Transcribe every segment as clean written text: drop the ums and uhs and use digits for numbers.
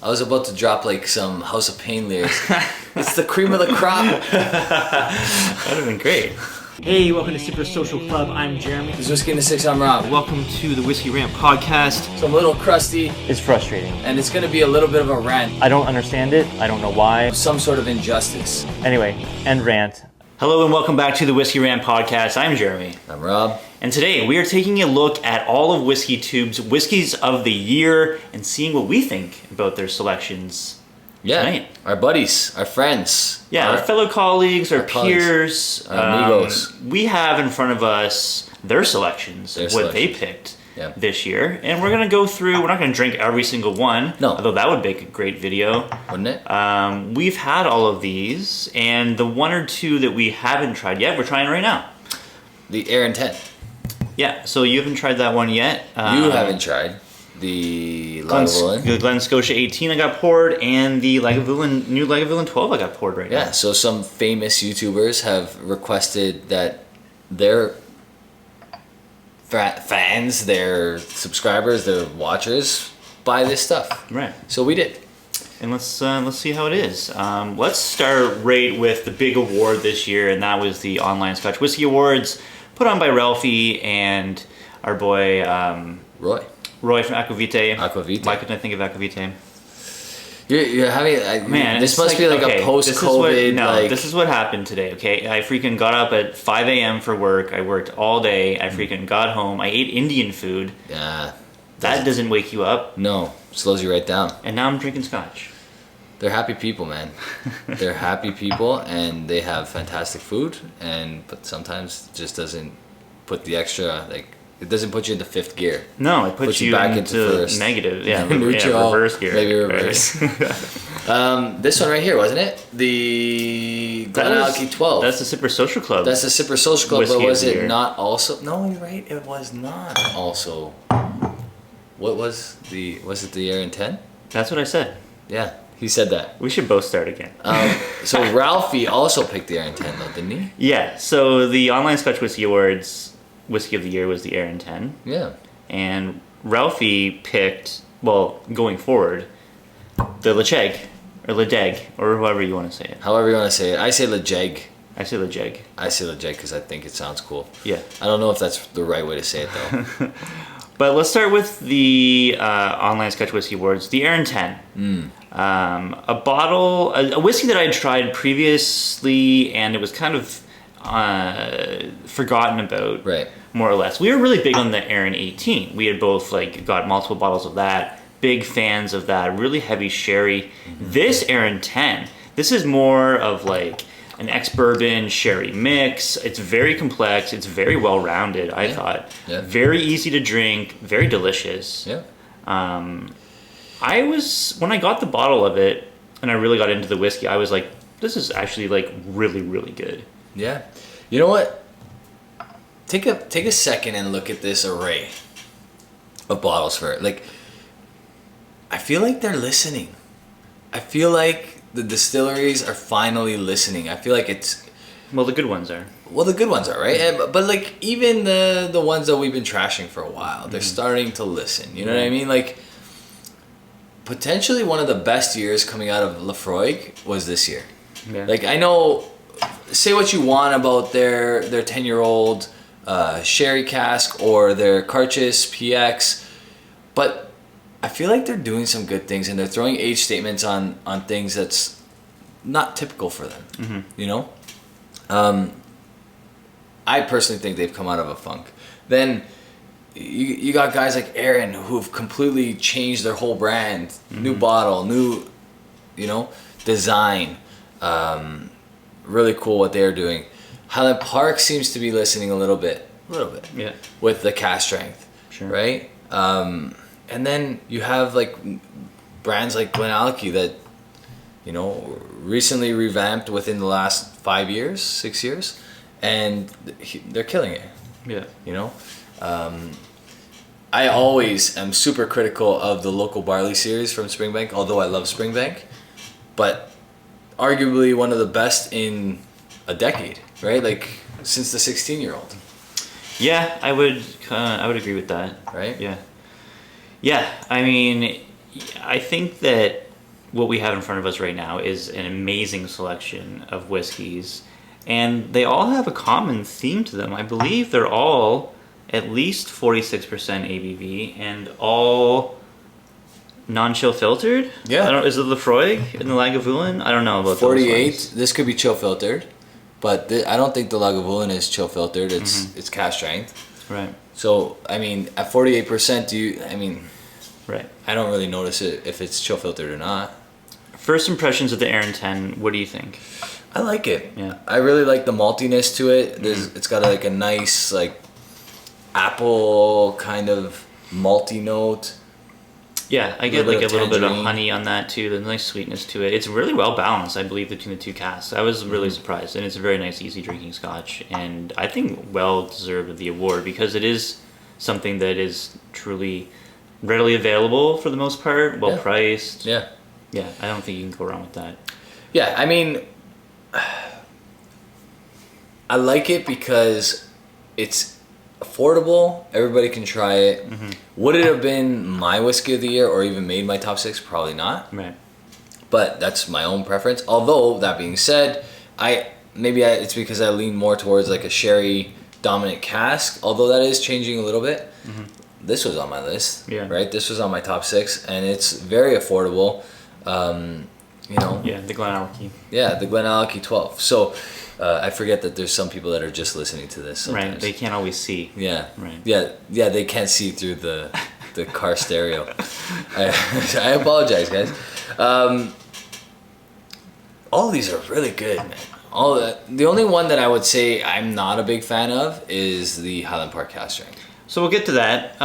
I was about to drop like some House of Pain lyrics. It's the cream of the crop. That would have been great. Hey, welcome to Super Social Club. I'm Jeremy. This is Whiskey in the Six. I'm Rob. Welcome to the Whiskey Rant Podcast. It's a little crusty. It's frustrating. And it's going to be a little bit of a rant. I don't understand it. I don't know why. Some sort of injustice. Anyway, end rant. Hello and welcome back to the Whiskey Rant Podcast. I'm Jeremy. I'm Rob. And today we are taking a look at all of WhiskyTube's Whiskeys of the Year and seeing what we think about their selections. Yeah, tonight. Our buddies, our friends. Yeah, our fellow colleagues, our peers. Our amigos. We have in front of us their selections, what they picked this year. And we're going to go through, we're not going to drink every single one. No. Although that would make a great video. Wouldn't it? We've had all of these, and the one or two that we haven't tried yet, we're trying right now. The Aaron 10. Yeah, so you haven't tried that one yet. You haven't tried. The Lagavulin. The Glen Scotia 18 I got poured, and the Lagavulin, new Lagavulin 12 I got poured right now. Yeah, so some famous YouTubers have requested that their fans, their subscribers, their watchers buy this stuff. Right. So we did. And let's see how it is. Let's start right with the big award this year, and that was the online Scotch Whisky Awards, put on by Ralphie and our boy Roy from Aquavite. Why couldn't I think of Aquavite? You're having... Man, this must be like a post-COVID... This is what happened today, okay? I freaking got up at 5 a.m. for work. I worked all day. I freaking got home. I ate Indian food. Yeah. That doesn't wake you up. No. Slows you right down. And now I'm drinking scotch. They're happy people, man. They're happy people, and they have fantastic food, but sometimes it just doesn't put the extra... It doesn't put you into fifth gear. No, it puts you back into first. Negative. Yeah, neutral, reverse gear. Maybe reverse. This one right here, wasn't it? The Glenalky 12. That's the Super Social Club. That's the Super Social Club, Whiskey but was it year. not also? No, you're right. It was not also. What was it the Aaron 10? That's what I said. Yeah, he said that. We should both start again. So Ralphie also picked the Aaron 10 though, didn't he? Yeah, so the online Scotch Whisky Awards Whisky of the Year was the Aaron 10. Yeah. And Ralphie picked, well, going forward, the Lecheg, or Ledeg, or however you want to say it. However you want to say it. I say Lejeg. I say Lejeg. I say Lejeg because I think it sounds cool. Yeah. I don't know if that's the right way to say it though. But let's start with the online Scotch Whisky Awards, the Aaron 10. A bottle, a whiskey that I had tried previously, and it was kind of forgotten about, right? More or less. We were really big on the Aaron 18. We had both got multiple bottles of that. Big fans of that. Really heavy sherry. This Aaron 10, this is more of an ex-bourbon sherry mix. It's very complex. It's very well rounded. I thought. Yeah. Very easy to drink. Very delicious. Yeah. When I got the bottle of it and I really got into the whiskey, I was like, this is actually really, really good. Yeah. You know what? Take a second and look at this array of bottles for it. I feel like they're listening. I feel like the distilleries are finally listening. I feel like it's... Well, the good ones are. Well, the good ones are, right? But even the ones that we've been trashing for a while, they're starting to listen. You know what I mean? Potentially one of the best years coming out of Laphroaig was this year. Yeah. I know... Say what you want about their 10-year-old sherry cask or their Carchis PX, but I feel like they're doing some good things and they're throwing age statements on things that's not typical for them. Mm-hmm. You know, I personally think they've come out of a funk. Then you got guys like Aaron who've completely changed their whole brand, new bottle, new, design. Really cool what they're doing. Highland Park seems to be listening a little bit. Yeah. With the cask strength. Sure. Right? And then you have brands like Glenalky that, recently revamped within the last 5 years, 6 years, and they're killing it. Yeah. I always am super critical of the local barley series from Springbank, although I love Springbank, but arguably one of the best in a decade, right? Since the 16-year-old. Yeah, I would agree with that. Right? Yeah. Yeah, I mean, I think that what we have in front of us right now is an amazing selection of whiskeys, and they all have a common theme to them. I believe they're all at least 46% ABV and all non-chill filtered. Yeah. I don't. Is it Lefroy in the Lagavulin? I don't know about 48. those ones. This could be chill filtered, but I don't think the Lagavulin is chill filtered. It's cask strength. Right. So I mean, at 48%, Right. I don't really notice it if it's chill filtered or not. First impressions of the Aaron 10. What do you think? I like it. Yeah. I really like the maltiness to it. It's got like a nice like apple kind of malty note. Yeah, I get like a little bit of tangerine. honey on that too. There's a nice sweetness to it. It's really well balanced, I believe, between the two casks. I was really surprised, and it's a very nice, easy drinking Scotch, and I think well deserved of the award because it is something that is truly readily available for the most part, well priced. Yeah. Yeah, I don't think you can go wrong with that. Yeah, I mean, I like it because it's affordable. Everybody can try it. Would it have been my whiskey of the year or even made my top 6? Probably not. Right. But that's my own preference. Although that being said, it's because I lean more towards like a sherry dominant cask. Although that is changing a little bit. This was on my list. Yeah. Right. This was on my top 6, and it's very affordable. Yeah, the Glenallachie. Yeah, the Glenallachie 12. So I forget that there's some people that are just listening to this sometimes. Right, they can't always see. Yeah. Right. Yeah, they can't see through the car stereo. I apologize, guys. All these are really good, man. The only one that I would say I'm not a big fan of is the Highland Park cask strength. So we'll get to that.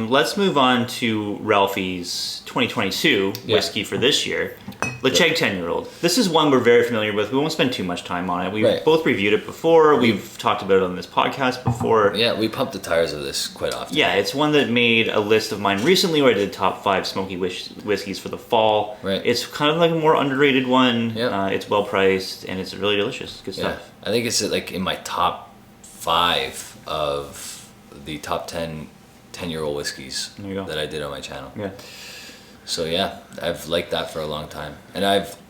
Let's move on to Ralphie's 2022 whiskey for this year. Lecheg 10-year-old. This is one we're very familiar with. We won't spend too much time on it. We've both reviewed it before. We've talked about it on this podcast before. Yeah, we pump the tires of this quite often. Yeah, it's one that made a list of mine recently where I did top 5 smoky whiskeys for the fall. Right. It's kind of like a more underrated one. Yeah. It's well priced and it's really delicious. Good Yeah, stuff. I think it's like in my top 5 of the top 10-year-old whiskeys There you go. that I did on my channel. Yeah. So yeah, I've liked that for a long time, and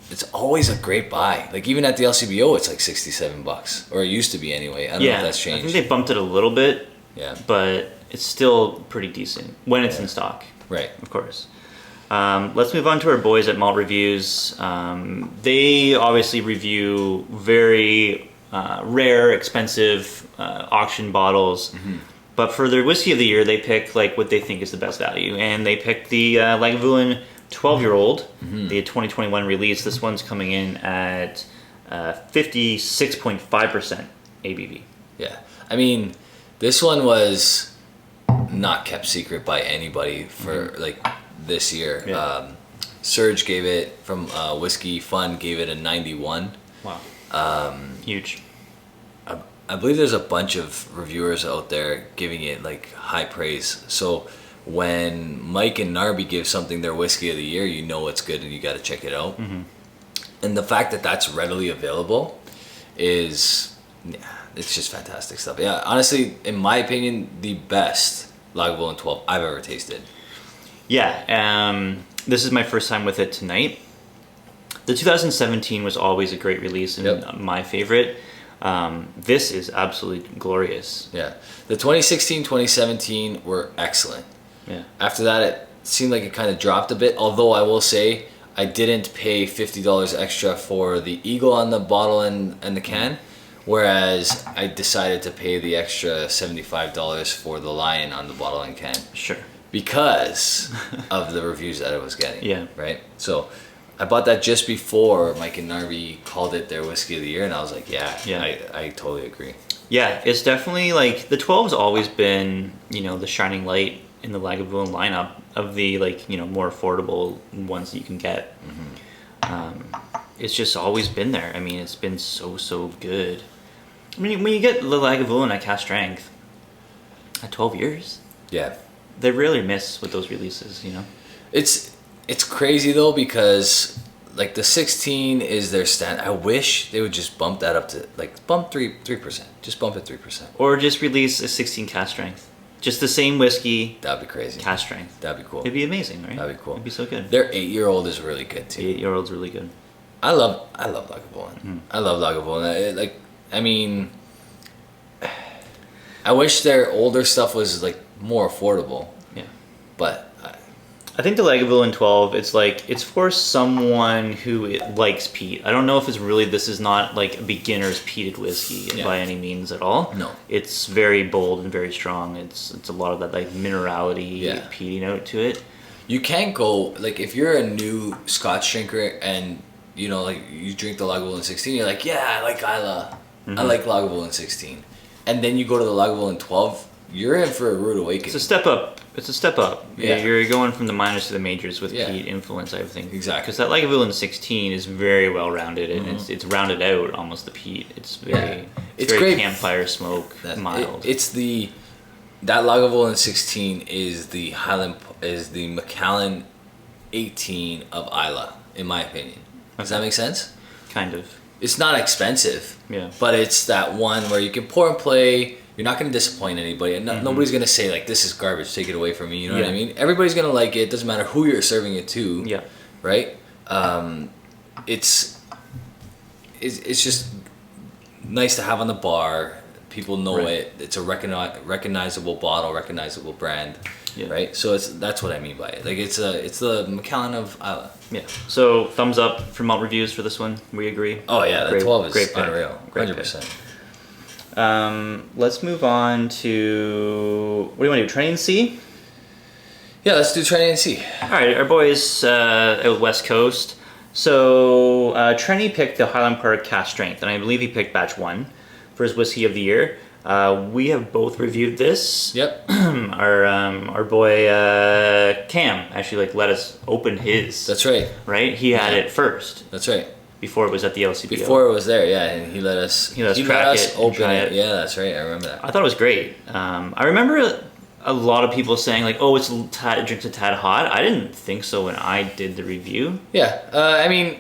it's always a great buy. Like even at the LCBO, it's like $67, or it used to be anyway. I don't know if that's I changed. think they bumped it a little bit. Yeah. But it's still pretty decent when it's in stock. Right. Of course. Let's move on to our boys at Malt Reviews. They obviously review very rare, expensive auction bottles. But for their whiskey of the year, they pick like what they think is the best value, and they picked the Lagavulin 12-year-old, the 2021 release. This one's coming in at 56.5% ABV. Yeah. I mean, this one was not kept secret by anybody for like this year. Yeah. Surge gave it from Whiskey Fun gave it a 91. Wow. Huge. I believe there's a bunch of reviewers out there giving it like high praise. So when Mike and Narby give something their whiskey of the year, you know it's good and you got to check it out. And the fact that that's readily available it's just fantastic stuff. Yeah, honestly, in my opinion, the best Lagavulin 12 I've ever tasted. Yeah. This is my first time with it tonight. The 2017 was always a great release and my favorite. This is absolutely glorious. Yeah. The 2016, 2017 were excellent. Yeah. After that, it seemed like it kind of dropped a bit, although I will say I didn't pay $50 extra for the eagle on the bottle and the can, whereas I decided to pay the extra $75 for the lion on the bottle and can. Sure. Because of the reviews that I was getting. Yeah. Right? So I bought that just before Mike and Narby called it their whiskey of the year, and I was like, I totally agree. Yeah, it's definitely like the 12's always been, the shining light in the Lagavulin lineup of the more affordable ones that you can get. It's just always been there. I mean, it's been so good. I mean, when you get the Lagavulin at cask strength at 12 years, Yeah. they rarely miss with those releases. It's crazy though, because like the 16 is their stand. I wish they would just bump that up to bump 3%. Just bump it 3%. Or just release a 16 cask strength. Just the same whiskey, That'd be crazy. cask strength. That'd be cool. It'd be amazing, right? That'd be cool. It'd be so good. Their 8-year-old is really good too. 8-year-old's really good. I love Lagavulin. I love Lagavulin. I wish their older stuff was like more affordable. Yeah. But I think the Lagavulin 12, it's for someone who likes peat. I don't know if this is not like a beginner's peated whiskey by any means at all. No. It's very bold and very strong. It's a lot of that like minerality, peaty note to it. you can't go like if you're a new Scotch drinker and you know like you drink the Lagavulin 16, you're like, yeah, I like Isla. I like Lagavulin 16. And then you go to the Lagavulin 12, you're in for a rude awakening. It's a step up. Yeah. You're going from the minors to the majors with Yeah. peat influence, I think. Exactly. Because that Lagavulin 16 is very well rounded, and it's rounded out almost the peat. It's very, It's very great. campfire smoke, mild. That Lagavulin 16 is the Macallan 18 of Isla, in my opinion. Does that make sense? Kind of. It's not expensive. Yeah. But it's that one where you can pour and play. You're not going to disappoint anybody. And nobody's going to say, like, this is garbage, take it away from me. You know what I mean? Everybody's going to like it. Doesn't matter who you're serving it to. Yeah. Right? It's just nice to have on the bar. People know it. It's a recognizable bottle, recognizable brand. Yeah. Right? So that's what I mean by it. Like, it's the Macallan of Isla. Yeah. So thumbs up from Malt Reviews for this one. We agree. Oh, yeah. The 12 is great pick. unreal. Great 100%. Let's move on to what do you want to do? Train C. Yeah, let's do Trinity and C. All right, our boys out West Coast. So Trenny picked the Highland Park cask strength, and I believe he picked batch 1 for his whiskey of the year. We have both reviewed this. Yep. Our boy Cam actually let us open his. That's right. Right, he had it first That's right. before it was at the LCBO. Before it was there, yeah, and he let us track it and open try it. it. Yeah, that's right. I remember that. I thought it was great. I remember a lot of people saying like, "Oh, it drinks a tad hot." I didn't think so when I did the review. Yeah, I mean,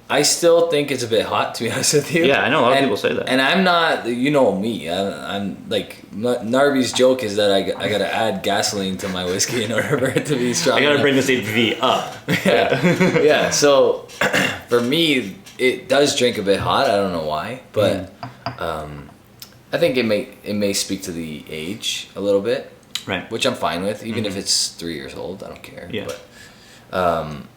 I still think it's a bit hot, to be honest with you. Yeah, I know a lot of people say that. And I'm not, you know me. I'm like Narby's joke is that I gotta add gasoline to my whiskey in order for it to be strong. I gotta enough. bring this ABV up. Yeah, yeah. So for me, it does drink a bit hot. I don't know why, but I think it may speak to the age a little bit. Right. Which I'm fine with, even if it's 3 years old. I don't care. Yeah. But,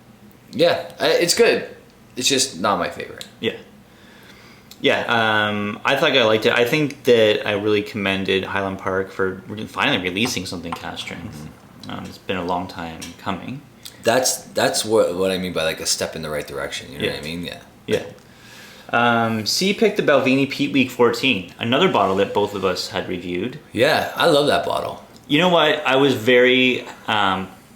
it's good. It's just not my favorite. Yeah. Yeah. I thought I liked it. I think that I really commended Highland Park for finally releasing something cask strength. It's been a long time coming. That's what I mean by like a step in the right direction. You know what I mean? Yeah. Yeah. C picked the Balvenie Peat Week 14, another bottle that both of us had reviewed. Yeah, I love that bottle. You know what? I was very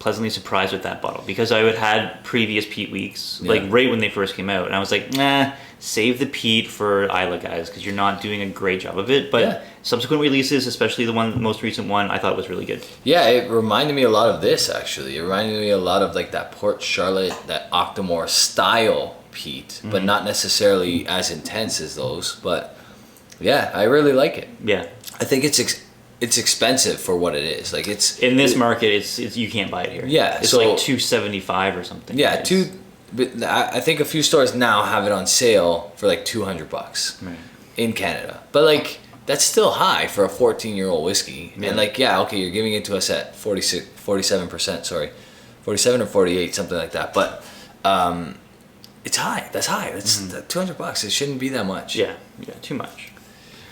pleasantly surprised with that bottle because I had previous peat weeks, like right when they first came out, and I was like, nah, save the peat for Isla, guys, because you're not doing a great job of it. But subsequent releases, especially the most recent one, I thought was really good. Yeah, it reminded me a lot of this, actually. It reminded me a lot of like that Port Charlotte, that Octomore style peat, but not necessarily as intense as those. But yeah, I really like it. Yeah. I think it's expensive for what it is. Like it's in this market, it's you can't buy it here. Yeah, it's like $275 or something. Yeah, but I think a few stores now have it on sale for like $200 in Canada. But like that's still high for a 14-year-old whiskey. Yeah. And like you're giving it to us at 47%. Sorry, 47 or 48, something like that. But it's high. That's high. That's $200. It shouldn't be that much. Yeah, too much.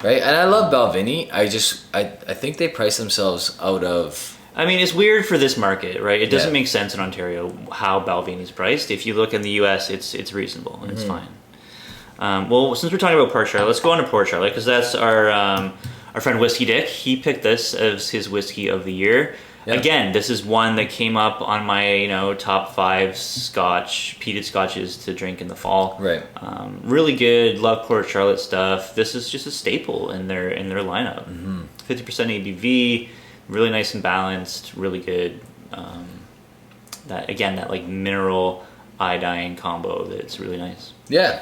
Right, and I love Balvenie. I think they price themselves out of. I mean, it's weird for this market, right? It doesn't make sense in Ontario how Balvenie's priced. If you look in the U.S., it's reasonable and it's fine. Well, since we're talking about Port Charlotte, let's go on to Port Charlotte because that's our friend Whiskey Dick. He picked this as his whiskey of the year. Yep. Again, this is one that came up on my top 5 peated scotches to drink in the fall. Right. Really good. Love Port Charlotte stuff. This is just a staple in their lineup. 50% ABV, really nice and balanced. Really good. That like mineral iodine combo. That's really nice. Yeah.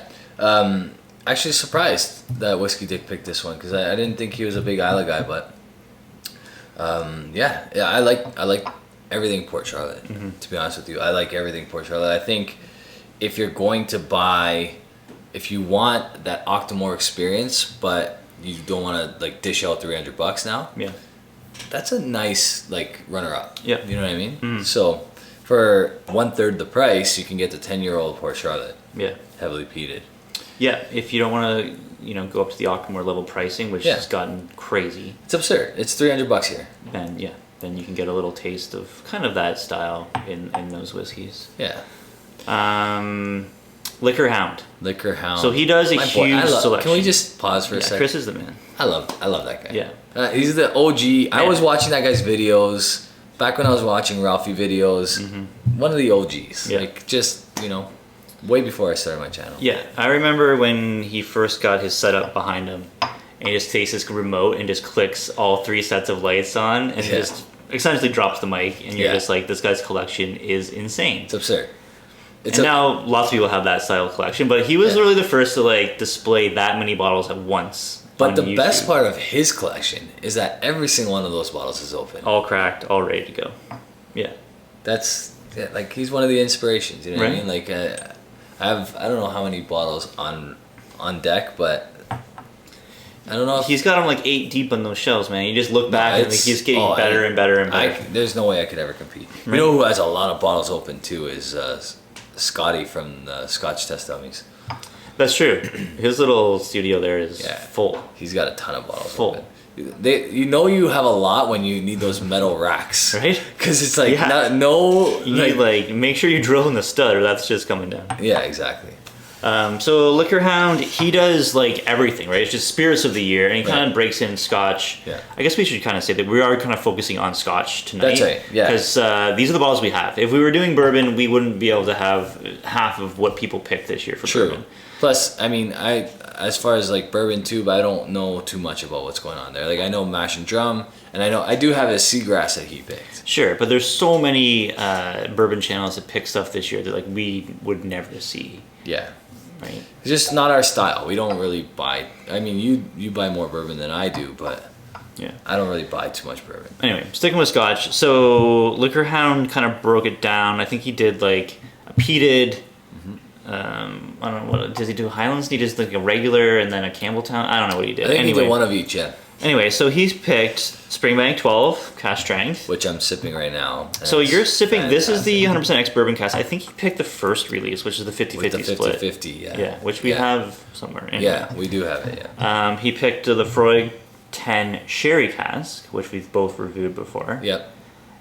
Actually surprised that Whiskey Dick picked this one because I didn't think he was a big Isla guy, but. I like everything Port Charlotte. To be honest with you, I like everything Port Charlotte. I think if you're going to buy, if you want that Octomore experience, but you don't want to like dish out $300 now, that's a nice like runner up. Yeah, you know what I mean. So for 1/3 the price, you can get the 10-year-old Port Charlotte. Yeah, heavily peated. Yeah, if you don't want to, go up to the Octomore level pricing, which has gotten crazy. It's absurd. It's $300 here. Then you can get a little taste of kind of that style in those whiskeys. Yeah. Liquor Hound. Liquor Hound. So he does a huge selection. Can we just pause for a second? Chris is the man. I love that guy. Yeah. He's the OG. I was watching that guy's videos back when I was watching Ralphie videos. One of the OGs. Yeah. Like just, way before I started my channel. Yeah. I remember when he first got his setup behind him and he just takes his remote and just clicks all 3 sets of lights on and just essentially drops the mic and you're just like, this guy's collection is insane. It's absurd. Now lots of people have that style of collection, but he was really the first to like display that many bottles at once. But the best part of his collection is that every single one of those bottles is open. All cracked, all ready to go. Yeah. That's like he's one of the inspirations, you know what I mean? Like I don't know how many bottles on deck, but I don't know if he's got them like 8 deep on those shelves, man. You just look back and he's getting better and better and better. There's no way I could ever compete. You know who has a lot of bottles open too is Scotty from the Scotch Test Dummies. That's true. His little studio there is full. He's got a ton of bottles full. Open. You have a lot when you need those metal racks, right? Because it's like you need make sure you drill in the stud or that's just coming down. Yeah, exactly. So Liquor Hound, he does like everything, right? It's just spirits of the year, and he kind of breaks in Scotch. Yeah. I guess we should kind of say that we are kind of focusing on Scotch tonight. That's right. Yeah. Because these are the bottles we have. If we were doing bourbon, we wouldn't be able to have half of what people picked this year for bourbon. Plus, I mean, as far as like bourbon too, but I don't know too much about what's going on there. Like I know Mash and Drum, and I do have a Seagrass that he picked. Sure, but there's so many bourbon channels that pick stuff this year that like we would never see. Yeah. Right. It's just not our style. We don't really buy. I mean, you buy more bourbon than I do, but I don't really buy too much bourbon. Anyway, sticking with Scotch. So Liquor Hound kind of broke it down. I think he did like a peated. I don't know what does he do. Highlands? He does like a regular and then a Campbelltown. I don't know what he did. I think he did one of each. Yeah. Anyway, so he's picked Springbank 12 cask strength, which I'm sipping right now. So you're sipping. This is the 100% ex bourbon cask. I think he picked the first release, which is the 50-50 split. 50-50, yeah. Yeah, which we have somewhere. Anyway. Yeah, we do have it. Yeah. He picked the Lefroy 10 sherry cask, which we've both reviewed before. Yep.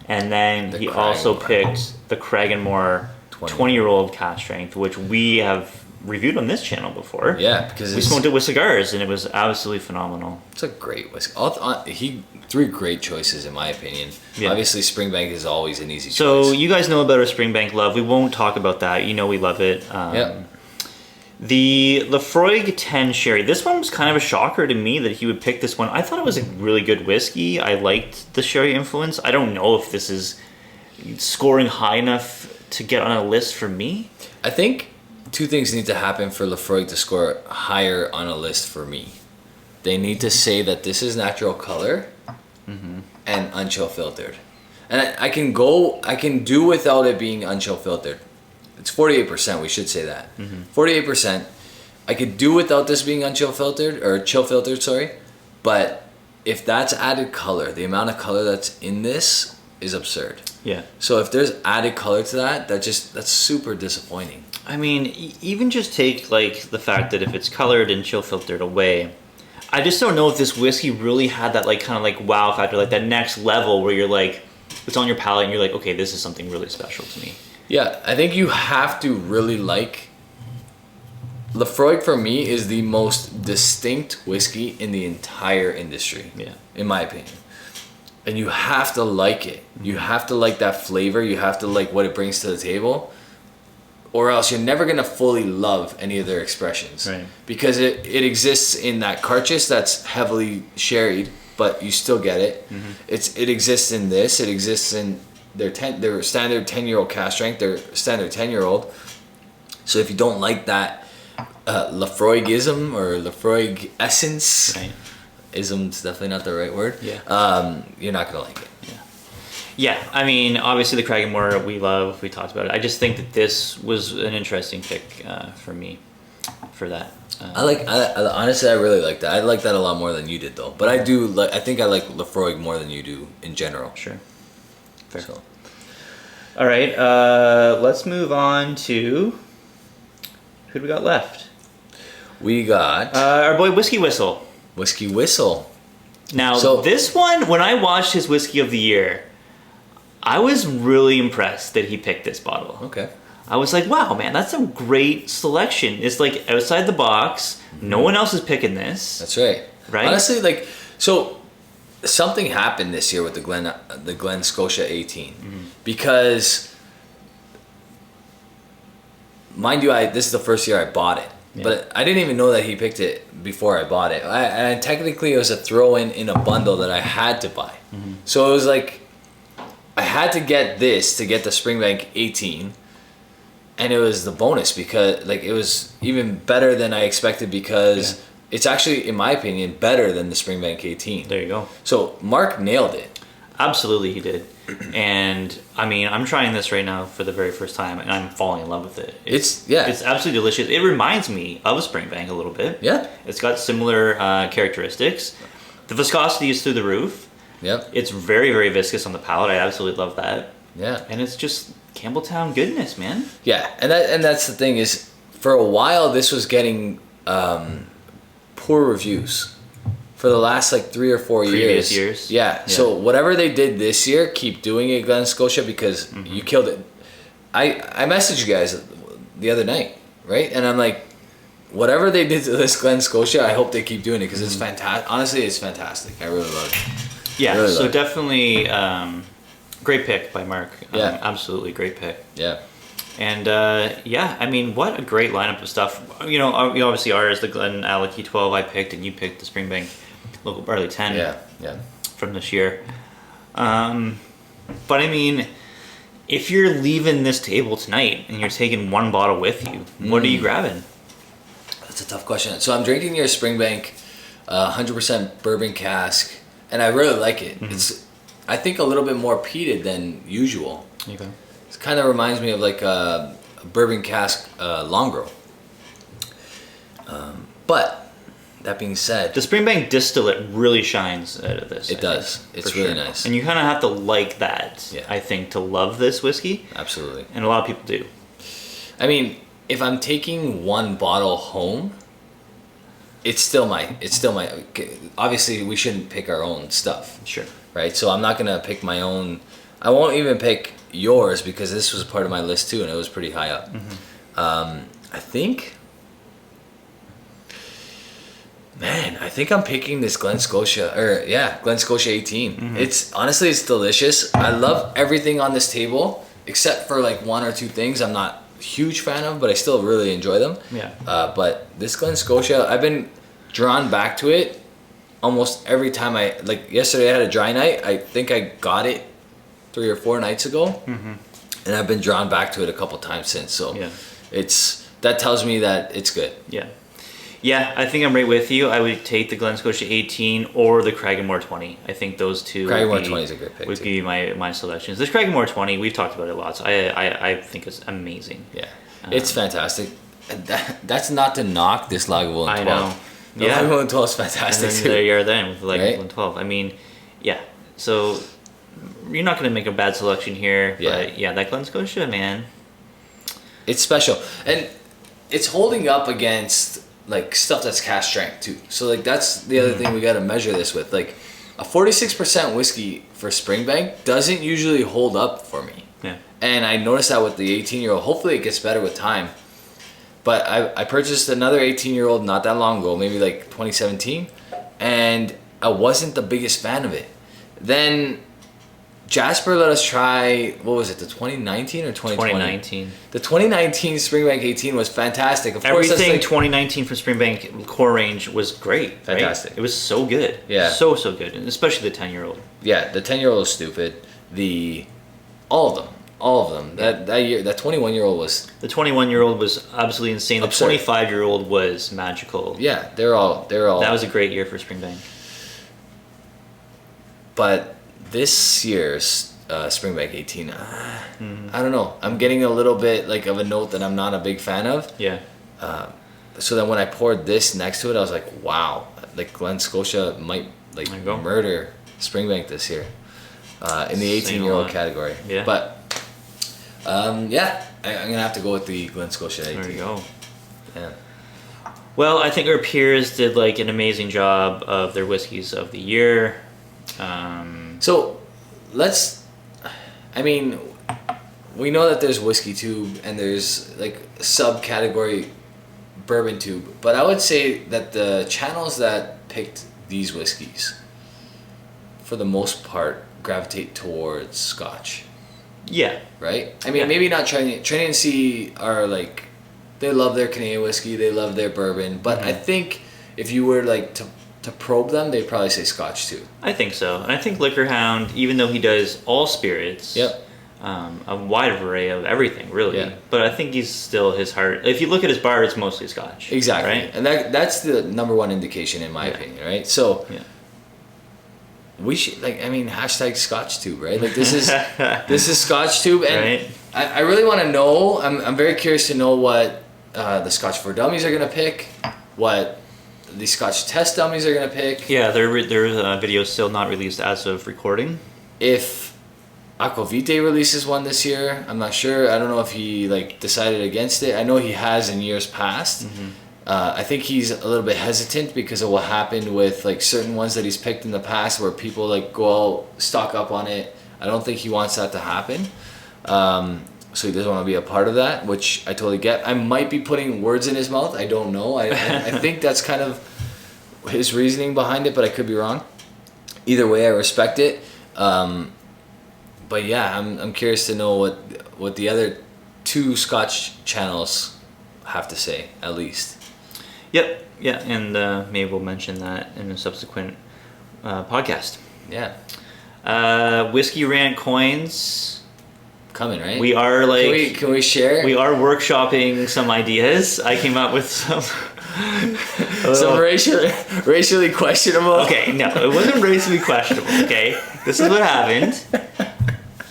And then he also picked the Cragganmore 20-year-old cask strength, which we have reviewed on this channel before. Yeah, because we smoked it with cigars and it was absolutely phenomenal. It's a great whiskey. He 3 great choices in my opinion. Yeah. Obviously Springbank is always an easy choice. So you guys know about our Springbank love. We won't talk about that. You know we love it. The Lefroy 10 sherry. This one was kind of a shocker to me that he would pick this one. I thought it was a really good whiskey. I liked the sherry influence. I don't know if this is scoring high enough to get on a list for me. I think 2 things need to happen for Lefroy to score higher on a list for me. They need to say that this is natural color and unchill filtered. And I can do without it being unchill filtered. It's 48%, we should say that. 48%. I could do without this being unchill filtered, or chill filtered, sorry. But if that's added color, the amount of color that's in this is absurd. Yeah. So if there's added color to that's super disappointing. I mean, even just take like the fact that if it's colored and chill filtered away, I just don't know if this whiskey really had that like kind of like wow factor, like that next level where you're like, it's on your palate and you're like, okay, this is something really special to me. Yeah, I think you have to really like. Lefroy for me is the most distinct whiskey in the entire industry. Yeah. In my opinion. And you have to like it. You have to like that flavor. You have to like what it brings to the table. Or else you're never going to fully love any of their expressions. Right. Because it exists in that cartridge that's heavily sherried, but you still get it. It exists in this. It exists in their standard 10-year-old cask strength, their standard 10-year-old. So if you don't like that Lefroyism or Lefroy essence, ism's definitely not the right word. Yeah. You're not gonna like it. Yeah, I mean, obviously the Cragganmore we love. We talked about it. I just think that this was an interesting pick for me for that. Honestly, I really like that. I like that a lot more than you did, though. But I think I like Lefroy more than you do in general. Sure. Fair. So. All right, let's move on to who do we got left? We got Our boy Whiskey Whistle. Whiskey Whistle. Now, So- this one, when I watched his Whiskey of the Year, I was really impressed that he picked this bottle. Okay. I was like, wow, man, that's a great selection. It's like outside the box. No one else is picking this. That's right. Right? Honestly, so something happened this year with the Glen Scotia 18 because, mind you, this is the first year I bought it, but I didn't even know that he picked it before I bought it. And technically, it was a throw-in in a bundle that I had to buy. So it was like I had to get this to get the Springbank 18. And it was the bonus because it was even better than I expected because it's actually, in my opinion, better than the Springbank 18. There you go. So Mark nailed it. Absolutely, he did. And I mean, I'm trying this right now for the very first time, and I'm falling in love with it. It's absolutely delicious. It reminds me of a Springbank a little bit. Yeah. It's got similar characteristics. The viscosity is through the roof. Yep. It's very, very viscous on the palate. I absolutely love that. Yeah. And it's just Campbelltown goodness, man. Yeah, and that's the thing is, for a while this was getting poor reviews for the last 3 or 4 Previous years. Yeah. So whatever they did this year, keep doing it, Glen Scotia, because you killed it. I messaged you guys the other night, right? And I'm like, whatever they did to this Glen Scotia, I hope they keep doing it because it's fantastic. Honestly, it's fantastic. I really love it. Yeah. Really so love it. definitely. Great pick by Mark. Yeah. Absolutely great pick. Yeah. And I mean, what a great lineup of stuff. You know, obviously ours, the Glen Alecky 12 I picked, and you picked the Springbank Local Barley 10 Yeah. from this year. But I mean, if you're leaving this table tonight and you're taking one bottle with you, what are you grabbing? That's a tough question. So I'm drinking your Springbank 100% bourbon cask, and I really like it. It's, I think, a little bit more peated than usual. Okay. It kind of reminds me of a bourbon cask long grow. But that being said, The Springbank distillate really shines out of this. it I does. think, It's for really sure. nice. And you kind of have to like that, Yeah. I think, to love this whiskey. Absolutely. And a lot of people do. I mean, if I'm taking one bottle home, it's still my. Obviously, we shouldn't pick our own stuff. Sure. Right? So I'm not going to pick my own. I won't even pick yours because this was part of my list too, and it was pretty high up. I think I'm picking this Glen Scotia, Glen Scotia 18. It's honestly, it's delicious. I love everything on this table except for one or two things I'm not a huge fan of, but I still really enjoy them. Yeah. But this Glen Scotia, I've been drawn back to it almost every time yesterday I had a dry night. I think I got it 3 or 4 nights ago, and I've been drawn back to it a couple times since. So that tells me that it's good. Yeah, I think I'm right with you. I would take the Glen Scotia 18 or the Cragganmore 20. I think those two Cragganmore 20 is a great pick. Would be my selections. This Cragganmore 20, we've talked about it lots. I think it's amazing. Yeah, it's fantastic. And that's not to knock this Lagavulin 12. I know. The Lagavulin 12 is fantastic And then too. there you are then with the Lagavulin Right? 12. I mean, yeah. So you're not going to make a bad selection here. But yeah, that Glen Scotia, man. It's special. And it's holding up against stuff that's cask strength too. So that's the other thing we got to measure this with. A 46% whiskey for Springbank doesn't usually hold up for me. Yeah. And I noticed that with the 18-year-old. Hopefully it gets better with time. But I purchased another 18-year-old not that long ago, maybe 2017, and I wasn't the biggest fan of it. Then Jasper let us try, what was it, the 2019 or 2020? 2019. The 2019 Springbank 18 was fantastic. Of course, everything 2019 from Springbank core range was great. Fantastic. Right? It was so good. Yeah. So good. And especially the 10-year-old. Yeah, the 10-year-old was stupid. All of them. That year, that 21-year-old was... The 21-year-old was absolutely insane. Absurd. The 25-year-old was magical. Yeah, they're all... That was a great year for Springbank. But this year's Springbank 18, I don't know. I'm getting a little bit like of a note that I'm not a big fan of. Yeah. So then when I poured this next to it, I was like, wow, like Glen Scotia might like murder Springbank this year in the 18-year-old category. Yeah. But yeah, I'm gonna have to go with the Glen Scotia 18. There you go. Yeah. Well, I think our peers did like an amazing job of their whiskeys of the year. So we know that there's WhiskyTube and there's like subcategory Bourbon Tube, but I would say that the channels that picked these whiskeys, for the most part, gravitate towards Scotch. Yeah. Right? I mean, maybe not Trinity and C are like, they love their Canadian whiskey, they love their bourbon, but I think if you were like to probe them, they'd probably say Scotch too. I think so. And I think Liquor Hound, even though he does all spirits, a wide array of everything, really. Yeah. But I think he's still his heart. If you look at his bar, it's mostly Scotch. Exactly. Right? And that's the number one indication in my opinion, right? So we should hashtag Scotch Tube, right? Like this is Scotch Tube, and right. I really want to know. I'm very curious to know what the Scotch for Dummies are gonna pick, what the Scotch Test Dummies are gonna pick. Yeah, there's a video still not released as of recording. If Aquavite releases one this year, I'm not sure. I don't know if he like decided against it. I know he has in years past. I think he's a little bit hesitant because of what happened with like certain ones that he's picked in the past where people like go out, stock up on it. I don't think he wants that to happen. So he doesn't want to be a part of that, which I totally get. I might be putting words in his mouth. I don't know. I think that's kind of his reasoning behind it, but I could be wrong. Either way, I respect it. But yeah, I'm curious to know what the other two Scotch channels have to say, at least. Yep. Yeah, and maybe we'll mention that in a subsequent podcast. Yeah. Whiskey Rant coins. Coming, right? We are like... Can we share? We are workshopping some ideas. I came up with some... some racially questionable... Okay, no, it wasn't racially questionable, okay? This is what happened.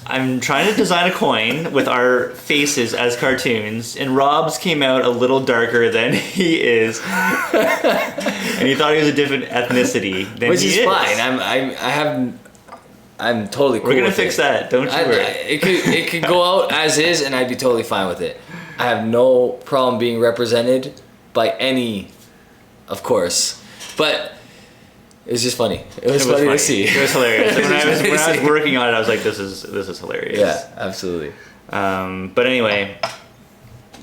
I'm trying to design a coin with our faces as cartoons, and Rob's came out a little darker than he is, and he thought he was a different ethnicity than Which he is fine. I'm totally cool. We're gonna fix that. Don't you worry. It could go out as is, and I'd be totally fine with it. I have no problem being represented by any, of course, but. It was just funny. It was funny to see. It was hilarious. When I was working on it, I was like, "This is hilarious." Yeah, absolutely. But anyway,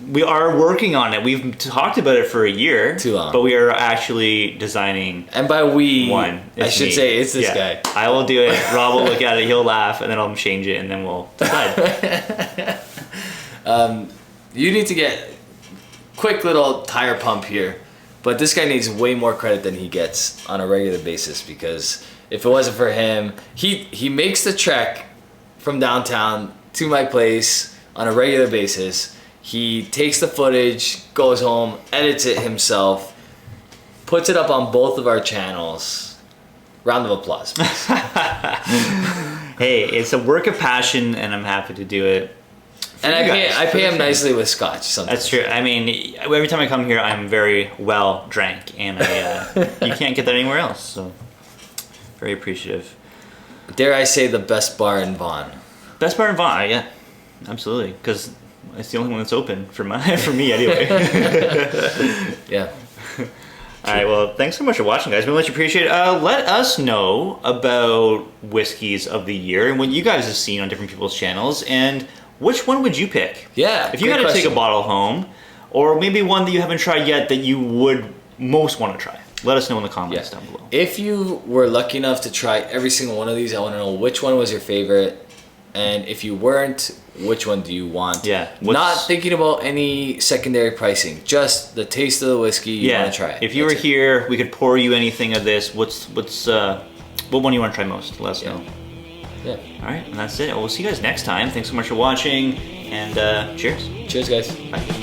we are working on it. We've talked about it for a year. Too long. But we are actually designing. And by we, I should say it's this guy. I will do it. Rob will look at it. He'll laugh, and then I'll change it, and then we'll decide. You need to get quick little tire pump here. But this guy needs way more credit than he gets on a regular basis, because if it wasn't for him, he makes the trek from downtown to my place on a regular basis. He takes the footage, goes home, edits it himself, puts it up on both of our channels. Round of applause, please. Hey, it's a work of passion, and I'm happy to do it. And I pay him nicely with Scotch sometimes. That's true. I mean, every time I come here, I'm very well drank, and you can't get that anywhere else. So, very appreciative. Dare I say the best bar in Vaughan? Best bar in Vaughan, yeah, absolutely, because it's the only one that's open for me anyway. Yeah. All right. Well, thanks so much for watching, guys. We much appreciate it. Let us know about whiskeys of the year and what you guys have seen on different people's channels, and which one would you pick? Yeah. If you had to take a bottle home, or maybe one that you haven't tried yet that you would most want to try, let us know in the comments down below. If you were lucky enough to try every single one of these, I want to know which one was your favorite, and if you weren't, which one do you want? Yeah. Not thinking about any secondary pricing, just the taste of the whiskey you want to try. If you were here, we could pour you anything of this. What one do you want to try most? Let us know. Yeah. All right, and that's it. We'll see you guys next time. Thanks so much for watching, and cheers. Cheers, guys. Bye.